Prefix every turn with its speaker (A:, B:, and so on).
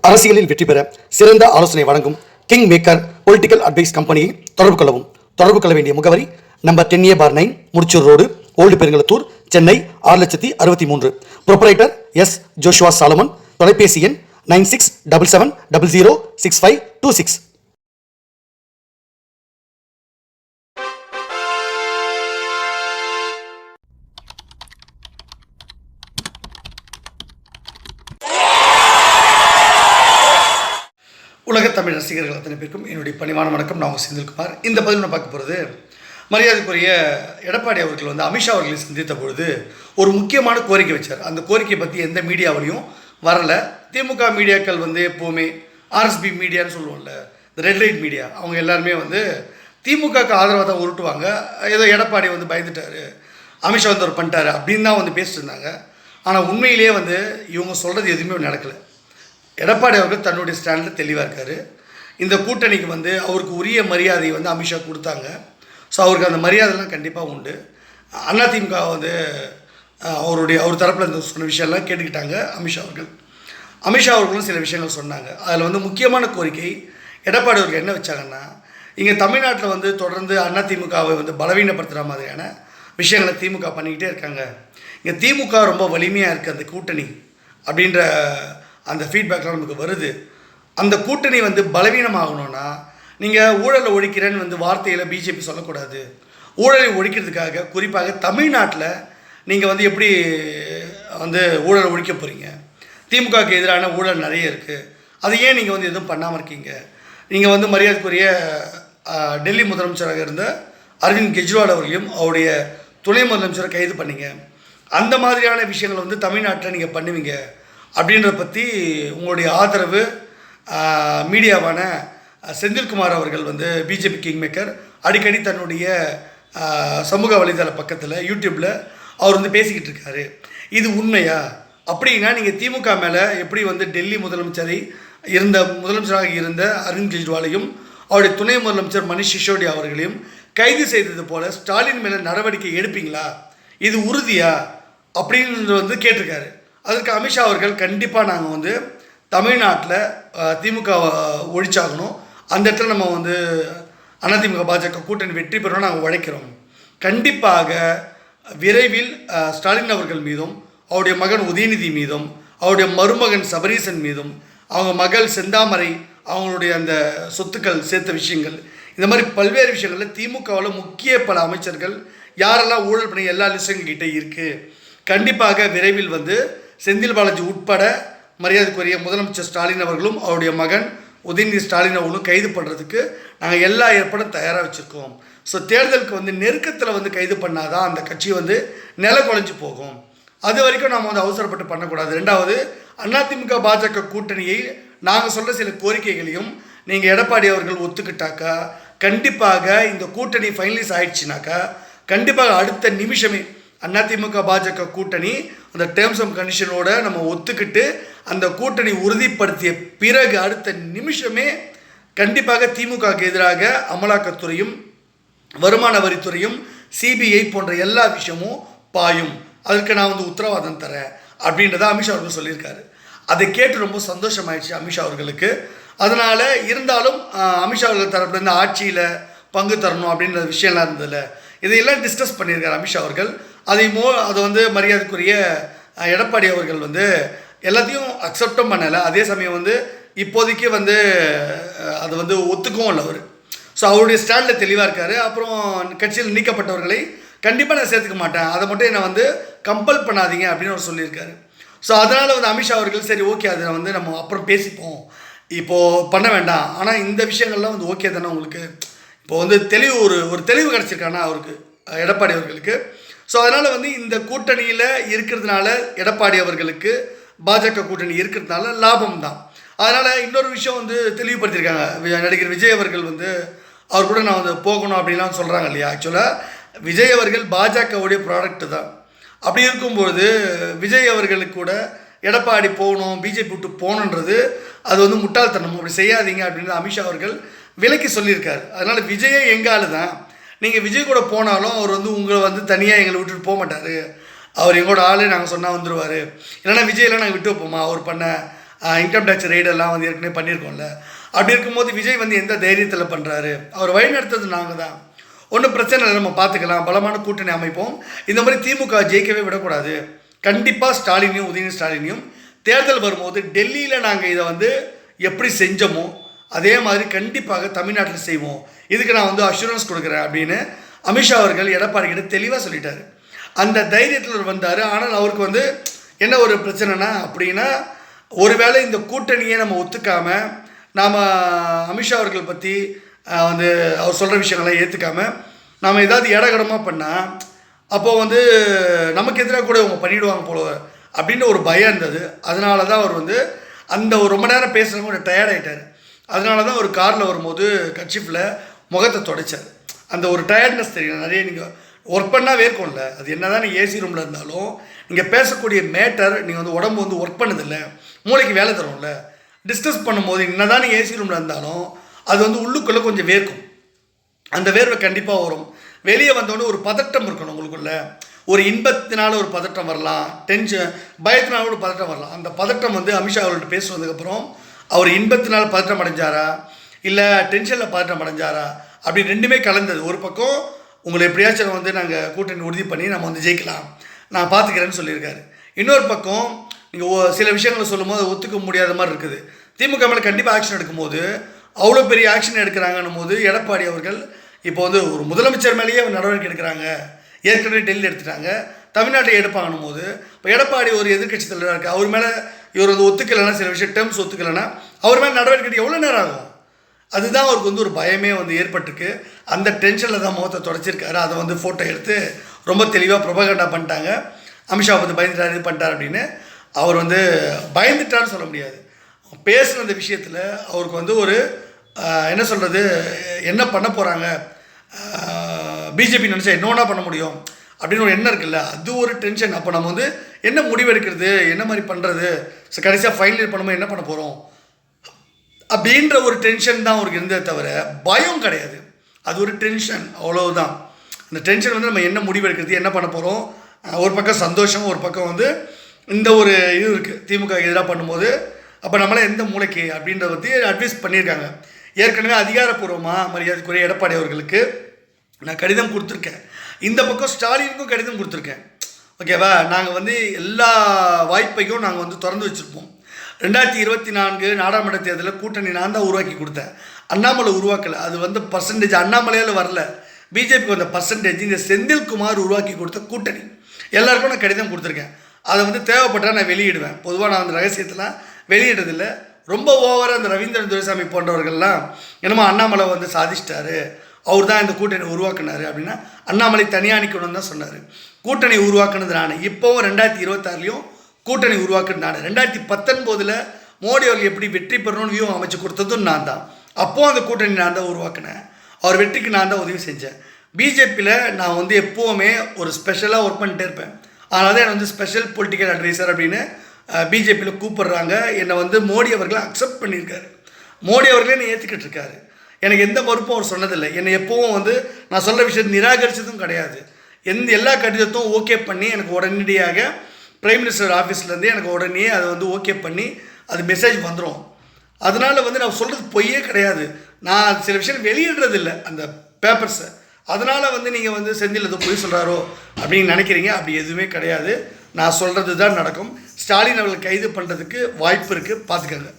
A: அரசியலில் வெற்றி பெற சிறந்த ஆலோசனை வழங்கும் கிங் மேக்கர் பொலிட்டிக்கல் அட்வைஸ் கம்பெனியை தொடர்பு கொள்ளவும். தொடர்பு கொள்ள வேண்டிய முகவரி number 10A/9 Mudichur road, old Perungalathur, Chennai 6,63,000. Proprietor S. Joshua Solomon. தொலைபேசி எண் 9677006526. உலகத் தமிழ் ரசிகர்கள் அத்தனை பேருக்கும் என்னுடைய பணிவான வணக்கம். நான் செந்தில்குமார். இந்த பதிவு நான் பார்க்க போகிறது, மரியாதைக்குரிய எடப்பாடி அவர்கள் அமித்ஷா அவர்களை சந்தித்த பொழுது ஒரு முக்கியமான கோரிக்கை வச்சார். அந்த கோரிக்கையை பற்றி எந்த மீடியாவிலையும் வரலை. திமுக மீடியாக்கள் எப்போவுமே ஆர்எஸ்பி மீடியான்னு சொல்லுவோம்ல, இந்த ரெட் லைட் மீடியா, அவங்க எல்லாருமே திமுகவுக்கு ஆதரவாக தான் உருட்டுவாங்க. ஏதோ எடப்பாடி பயந்துட்டார், அமித்ஷா ஒரு பண்ணிட்டாரு அப்படின்னு தான் பேசிட்டு இருந்தாங்க. ஆனால் உண்மையிலேயே இவங்க சொல்கிறது எதுவுமே நடக்கலை. எடப்பாடி அவர்கள் தன்னுடைய ஸ்டாண்டில் தெளிவாக இருக்கார். இந்த கூட்டணிக்கு அவருக்கு உரிய மரியாதை அமித்ஷா கொடுத்தாங்க. ஸோ அவருக்கு அந்த மரியாதைலாம் கண்டிப்பாக உண்டு. அதிமுக அவர் தரப்பில் இந்த சொன்ன விஷயம்லாம் கேட்டுக்கிட்டாங்க அமித்ஷா அவர்கள். அமித்ஷா அவர்களும் சில விஷயங்கள் சொன்னாங்க. அதில் முக்கியமான கோரிக்கை எடப்பாடி அவர்கள் என்ன வச்சாங்கன்னா, இங்கே தமிழ்நாட்டில் தொடர்ந்து அதிமுகவை பலவீனப்படுத்துகிற மாதிரியான விஷயங்களை திமுக பண்ணிக்கிட்டே இருக்காங்க. இங்கே திமுக ரொம்ப வலிமையாக இருக்குது அந்த கூட்டணி அப்படின்ற அந்த ஃபீட்பேக்லாம் நமக்கு வருது. அந்த கூட்டணி பலவீனமாகணும்னா நீங்கள் ஊழலை ஒழிக்கிறேன்னு வார்த்தையில் பிஜேபி சொல்லக்கூடாது. ஊழலை ஒழிக்கிறதுக்காக குறிப்பாக தமிழ்நாட்டில் நீங்கள் எப்படி ஊழலை ஒழிக்க போகிறீங்க? திமுகவுக்கு எதிரான ஊழல் நிறைய இருக்குது. அது ஏன் நீங்கள் எதுவும் பண்ணாமல் இருக்கீங்க? நீங்கள் மரியாதைக்குரிய டெல்லி முதலமைச்சராக இருந்த அரவிந்த் கெஜ்ரிவால் அவர்களையும் அவருடைய துணை முதலமைச்சரை கைது பண்ணீங்க. அந்த மாதிரியான விஷயங்கள் தமிழ்நாட்டில் நீங்கள் பண்ணுவீங்க அப்படின்றத பற்றி உங்களுடைய ஆதரவு மீடியாவான செந்தில்குமார் அவர்கள் பிஜேபி கிங் மேக்கர் அடிக்கடி தன்னுடைய சமூக வலைதள பக்கத்தில் யூடியூப்பில் அவர் பேசிக்கிட்டு இருக்காரு. இது உண்மையா? அப்படின்னா நீங்கள் திமுக மேலே எப்படி டெல்லி முதலமைச்சராக இருந்த அரவிந்த் கெஜ்ரிவாலையும் அவருடைய துணை முதலமைச்சர் மணிஷ் சிசோடியா அவர்களையும் கைது செய்தது போல் ஸ்டாலின் மேலே நடவடிக்கை எடுப்பீங்களா? இது உறுதியா அப்படின்னு கேட்டிருக்காரு. அதுக்கு அமித்ஷா அவர்கள் கண்டிப்பாக நாங்கள் தமிழ்நாட்டில் திமுக ஒழிச்சாகணும், அந்த இடத்துல நம்ம அதிமுக பாஜக கூட்டணி வெற்றி பெறணும், நாங்கள் உழைக்கிறோம். கண்டிப்பாக விரைவில் ஸ்டாலின் அவர்கள் மீதும் அவருடைய மகன் உதயநிதி மீதும் அவருடைய மருமகன் சபரீசன் மீதும் அவங்க மகள் செந்தாமரை அவங்களுடைய அந்த சொத்துக்கள் சேர்த்த விஷயங்கள், இந்த மாதிரி பல்வேறு விஷயங்களில் திமுகவில் முக்கிய பல அமைச்சர்கள் யாரெல்லாம் ஊழல் பண்ணி எல்லா லிஸ்ட்டுங்கிட்ட இருக்குது. கண்டிப்பாக விரைவில் செந்தில் பாலாஜி உட்பட மரியாதைக்குரிய முதலமைச்சர் ஸ்டாலின் அவர்களும் அவருடைய மகன் உதயநிதி ஸ்டாலின் அவர்களும் கைது பண்ணுறதுக்கு நாங்கள் எல்லா ஏற்பாடும் தயாராக வச்சுருக்கோம். ஸோ தேர்தலுக்கு நெருக்கத்தில் கைது பண்ணாதான் அந்த கட்சி நில குலைஞ்சி போகும். அது வரைக்கும் நாம் அவசரப்பட்டு பண்ணக்கூடாது. ரெண்டாவது, அதிமுக பாஜக கூட்டணியை நாங்கள் சொல்கிற சில கோரிக்கைகளையும் நீங்கள் எடப்பாடி அவர்கள் ஒத்துக்கிட்டாக்கா, கண்டிப்பாக இந்த கூட்டணி ஃபைனலைஸ் ஆயிடுச்சுனாக்கா கண்டிப்பாக அடுத்த நிமிஷமே அதிமுக பாஜக கூட்டணி அந்த டேர்ம்ஸ் அண்ட் கண்டிஷனோட நம்ம ஒத்துக்கிட்டு அந்த கூட்டணி உறுதிப்படுத்திய பிறகு அடுத்த நிமிஷமே கண்டிப்பாக திமுகவுக்கு எதிராக அமலாக்கத்துறையும் வருமான வரித்துறையும் சிபிஐ போன்ற எல்லா விஷயமும் பாயும். அதுக்கு நான் உத்தரவாதம் தரேன் அப்படின்றத அமித்ஷா அவர்கள் சொல்லியிருக்காரு. அதை கேட்டு ரொம்ப சந்தோஷமாயிடுச்சு அமித்ஷா அவர்களுக்கு. அதனால் இருந்தாலும் அமித்ஷா அவர்கள் தரப்புலேருந்து ஆட்சியில் பங்கு தரணும் அப்படின்ற விஷயம்லாம் இருந்ததில்ல, இதையெல்லாம் டிஸ்கஸ் பண்ணியிருக்காரு அமித்ஷா அவர்கள். அதை மரியாதைக்குரிய எடப்பாடி அவர்கள் எல்லாத்தையும் அக்செப்டும் பண்ணலை. அதே சமயம் இப்போதைக்கு அது ஒத்துக்கவும் இல்லை அவர். ஸோ அவருடைய ஸ்டாண்டில் தெளிவாக இருக்கார். அப்புறம் கட்சியில் நீக்கப்பட்டவர்களை கண்டிப்பாக நான் சேர்த்துக்க மாட்டேன், அதை மட்டும் என்னை கம்பல் பண்ணாதீங்க அப்படின்னு அவர் சொல்லியிருக்காரு. ஸோ அதனால் அமித்ஷா அவர்கள் சரி ஓகே, அதை நம்ம அப்புறம் பேசிப்போம், இப்போது பண்ண வேண்டாம், ஆனால் இந்த விஷயங்கள்லாம் ஓகே தானே உங்களுக்கு, இப்போது ஒரு தெளிவு கிடச்சிருக்கானா அவருக்கு, எடப்பாடி அவர்களுக்கு. ஸோ அதனால் இந்த கூட்டணியில் இருக்கிறதுனால எடப்பாடி அவர்களுக்கு பாஜக கூட்டணி இருக்கிறதுனால லாபம் தான். அதனால் இன்னொரு விஷயம் தெளிவுபடுத்தியிருக்காங்க. நடிகர் விஜய் அவர்கள் அவர் கூட நான் போகணும் அப்படின்லாம் சொல்கிறாங்க இல்லையா. ஆக்சுவலாக விஜய் அவர்கள் பாஜகவுடைய ப்ராடக்ட் தான். அப்படி இருக்கும்பொழுது விஜய் அவர்களுக்கு கூட எடப்பாடி போகணும், பிஜேபி விட்டு போகணுன்றது அது முட்டாள்தனம், அப்படி செய்யாதீங்க அப்படின்னு அமித்ஷா அவர்கள் விலக்கி சொல்லியிருக்காரு. அதனால் விஜயே எங்காலு தான். நீங்கள் விஜய் கூட போனாலும் அவர் உங்களை தனியாக எங்களை விட்டுட்டு போக மாட்டார். அவர் எங்களோட ஆளு, நாங்கள் சொன்னால் வந்துடுவார். இல்லைனா விஜயெல்லாம் நாங்கள் விட்டு வைப்போமா? அவர் பண்ண இன்கம் டேக்ஸ் ரெய்டெல்லாம் வந்து ஏற்கனவே பண்ணியிருக்கோம்ல. அப்படி இருக்கும்போது விஜய் வந்து எந்த தைரியத்தில் பண்ணுறாரு? அவர் வழிநடத்துறது நாங்கள் தான். ஒன்றும் பிரச்சனை இல்லை, நம்ம பார்த்துக்கலாம், பலமான கூட்டணி அமைப்போம். இந்த மாதிரி திமுக ஜெயிக்கவே விடக்கூடாது. கண்டிப்பாக ஸ்டாலினையும் உதயநிதி ஸ்டாலினையும் தேர்தல் வரும்போது டெல்லியில் நாங்கள் இதை வந்து எப்படி செஞ்சோமோ அதே மாதிரி கண்டிப்பாக தமிழ்நாட்டில் செய்வோம். இதுக்கு நான் வந்து அஷூரன்ஸ் கொடுக்குறேன் அப்படின்னு அமித்ஷா அவர்கள் எடப்பாடி கிட்ட தெளிவாக சொல்லிட்டார். அந்த தைரியத்தில் வந்தார். ஆனால் அவருக்கு வந்து என்ன ஒரு பிரச்சனைனா அப்படின்னா, ஒருவேளை இந்த கூட்டணியை நம்ம ஒத்துக்காமல் நாம் அமித்ஷா அவர்கள் பற்றி வந்து அவர் சொல்கிற விஷயங்கள்லாம் ஏற்றுக்காமல் நாம் ஏதாவது இடகடமாக பண்ணால் அப்போது வந்து நமக்கு எதிராக கூட அவங்க பண்ணிவிடுவாங்க போல அப்படின்ற ஒரு பயம் இருந்தது. அதனால தான் அவர் வந்து அந்த ஒரு ரொம்ப நேரம் பேசுகிறவங்க ஒரு டயர்ட் ஆகிட்டார். அதனால தான் ஒரு காரில் வரும்போது கட்சிஃபில் முகத்தை துடைச்சார். அந்த ஒரு டயர்ட்னஸ் தெரியும். நிறைய நீங்கள் ஒர்க் பண்ணால் வேர்க்கும்ல, அது என்ன தான் நீங்கள் ஏசி ரூமில் இருந்தாலும் நீங்கள் பேசக்கூடிய மேட்டர் நீங்கள் வந்து உடம்பு வந்து ஒர்க் பண்ணதில்லை, மூளைக்கு வேலை தரும்ல. டிஸ்கஸ் பண்ணும்போது என்ன தான் நீங்கள் ஏசி ரூமில் இருந்தாலும் அது வந்து உள்ளுக்குள்ளே கொஞ்சம் வேர்க்கும். அந்த வேர்வை கண்டிப்பாக வரும். வெளியே வந்தோடனே ஒரு பதட்டம் இருக்கணும் உங்களுக்குள்ள. ஒரு இன்பத்தினால ஒரு பதட்டம் வரலாம், டென்ஷன் பயத்தினால ஒரு பதட்டம் வரலாம். அந்த பதட்டம் வந்து அமித்ஷா அவர்கள்ட்ட பேசுனதுக்கப்புறம் அவர் இன்பத்தினால் பதட்டம் அடைஞ்சாரா இல்லை டென்ஷனில் பதட்டம் அடைஞ்சாரா அப்படி ரெண்டுமே கலந்தது. ஒரு பக்கம் உங்களை எப்படியாச்சும் வந்து நாங்கள் கூட்டணி உறுதி பண்ணி நம்ம வந்து ஜெயிக்கலாம், நான் பார்த்துக்கிறேன்னு சொல்லியிருக்காரு. இன்னொரு பக்கம் நீங்கள் சில விஷயங்களை சொல்லும்போது ஒத்துக்க முடியாத மாதிரி இருக்குது. திமுக மேலே கண்டிப்பாக ஆக்ஷன் எடுக்கும்போது அவ்வளோ பெரிய ஆக்ஷன் எடுக்கிறாங்கன்னும் போது எடப்பாடி அவர்கள் இப்போ வந்து ஒரு முதலமைச்சர் மேலேயே நடவடிக்கை எடுக்கிறாங்க. ஏற்கனவே டெல்லியில் எடுத்துட்டாங்க, தமிழ்நாட்டில் எடுப்பாங்கன்னும் போது இப்போ எடப்பாடி ஒரு எதிர்கட்சி தலைவராக இருக்குது. அவர் மேலே இவர் வந்து ஒத்துக்கலைன்னா, சில விஷயம் டேர்ம்ஸ் ஒத்துக்கலைன்னா அவர் மேலே நடவடிக்கை எடுக்க எவ்வளோ நேரம் ஆகும்? அதுதான் அவருக்கு வந்து ஒரு பயமே வந்து ஏற்பட்டுருக்கு. அந்த டென்ஷனில் தான் முகத்தை தொடச்சிருக்காரு. அதை வந்து ஃபோட்டோ எடுத்து ரொம்ப தெளிவாக ப்ரொபகண்டா பண்ணிட்டாங்க. அமித்ஷா வந்து பயந்துட்டார், இது பண்ணிட்டார் அப்படின்னு. அவர் வந்து பயந்துட்டான்னு சொல்ல முடியாது. பேசுகிற அந்த விஷயத்தில் அவருக்கு வந்து ஒரு என்ன சொல்கிறது, என்ன பண்ண போகிறாங்க, பிஜேபி நினச்சா என்ன பண்ண முடியும் அப்படின்னு ஒரு எண்ணம் இருக்குல்ல, அது ஒரு டென்ஷன். அப்போ நம்ம வந்து என்ன முடிவெடுக்கிறது, என்ன மாதிரி பண்ணுறது, கடைசியாக ஃபைனல் இயர் பண்ணும்போது என்ன பண்ண போகிறோம் அப்படின்ற ஒரு டென்ஷன் தான் அவருக்கு இருந்தே தவிர பயம் கிடையாது. அது ஒரு டென்ஷன், அவ்வளவுதான். அந்த டென்ஷன் வந்து நம்ம என்ன முடிவெடுக்கிறது, என்ன பண்ண போகிறோம், ஒரு பக்கம் சந்தோஷம், ஒரு பக்கம் வந்து இந்த ஒரு இது இருக்குது திமுக எதிராக பண்ணும்போது. அப்போ நம்மளால் எந்த மூளைக்கு அப்படின்றத பற்றி அட்வைஸ் பண்ணியிருக்காங்க. ஏற்கனவே அதிகாரப்பூர்வமாக மரியாதைக்குரிய எடப்பாடி அவர்களுக்கு நான் கடிதம் கொடுத்துருக்கேன். இந்த பக்கம் ஸ்டாலினுக்கும் கடிதம் கொடுத்துருக்கேன். ஓகேவா, நாங்கள் வந்து எல்லா வாய்ப்பையும் நாங்கள் வந்து திறந்து வச்சுருப்போம். 2024 நாடாளுமன்ற தேர்தலில் கூட்டணி நான் தான் உருவாக்கி கொடுத்தேன், அண்ணாமலை உருவாக்கலை. அது வந்து பர்சன்டேஜ் அண்ணாமலையால் வரல, பிஜேபிக்கு வந்த பர்சன்டேஜ் இந்த செந்தில்குமார் உருவாக்கி கொடுத்த கூட்டணி. எல்லாருக்கும் நான் கடிதம் கொடுத்துருக்கேன். அதை வந்து தேவைப்பட்டால் நான் வெளியிடுவேன். பொதுவாக நான் அந்த ரகசியத்தெலாம் வெளியிடுறதில்லை. ரொம்ப ஓவராக அந்த ரவீந்திரன் துரைசாமி போன்றவர்கள்லாம் என்னமோ அண்ணாமலை வந்து சாதிச்சிட்டாரு, அவர் தான் இந்த கூட்டணி உருவாக்குனாரு அப்படின்னா அண்ணாமலை தனியாக நிற்கணும்னு தான் சொன்னார். கூட்டணி உருவாக்குனது நான். இப்போவும் 2026 கூட்டணி உருவாக்குனது நான். 2019 மோடி அவர்கள் எப்படி வெற்றி பெறணும்னு வியூகம் அமைச்சு கொடுத்ததும் நான் தான். அப்போது அந்த கூட்டணி நான் தான் உருவாக்கினேன். அவர் வெற்றிக்கு நான் தான் உதவி செஞ்சேன். பிஜேபியில் நான் வந்து எப்போவுமே ஒரு ஸ்பெஷலாக ஒர்க் பண்ணிட்டே இருப்பேன். அதனால தான் என்னை வந்து ஸ்பெஷல் பொலிட்டிக்கல் அட்வைசர் அப்படின்னு பிஜேபியில் கூப்பிட்றாங்க. என்னை வந்து மோடி அவர்கள் அக்செப்ட் பண்ணியிருக்காரு. மோடி அவர்களே என்னை ஏற்றுக்கிட்டு இருக்காரு. எனக்கு எந்த மறுப்பும் அவர் சொன்னதில்லை. என்னை எப்போவும் வந்து நான் சொல்கிற விஷயத்தை நிராகரித்ததும் கிடையாது. எல்லா கடிதத்தும் ஓகே பண்ணி எனக்கு உடனடியாக பிரைம் மினிஸ்டர் ஆஃபீஸ்லேருந்து எனக்கு உடனே அதை வந்து ஓகே பண்ணி அது மெசேஜ் வந்துடும். அதனால் வந்து நான் சொல்கிறது பொய்யே கிடையாது. நான் சில விஷயம் வெளியிடுறதில்லை அந்த பேப்பர்ஸை. அதனால் வந்து நீங்கள் வந்து செந்தில் அது பொய் சொல்கிறாரோ அப்படின்னு நினைக்கிறீங்க. அப்படி எதுவுமே கிடையாது. நான் சொல்கிறது தான் நடக்கும். ஸ்டாலின் அவர்கள் கைது பண்ணுறதுக்கு வாய்ப்பு இருக்குது, பார்த்துக்கங்க.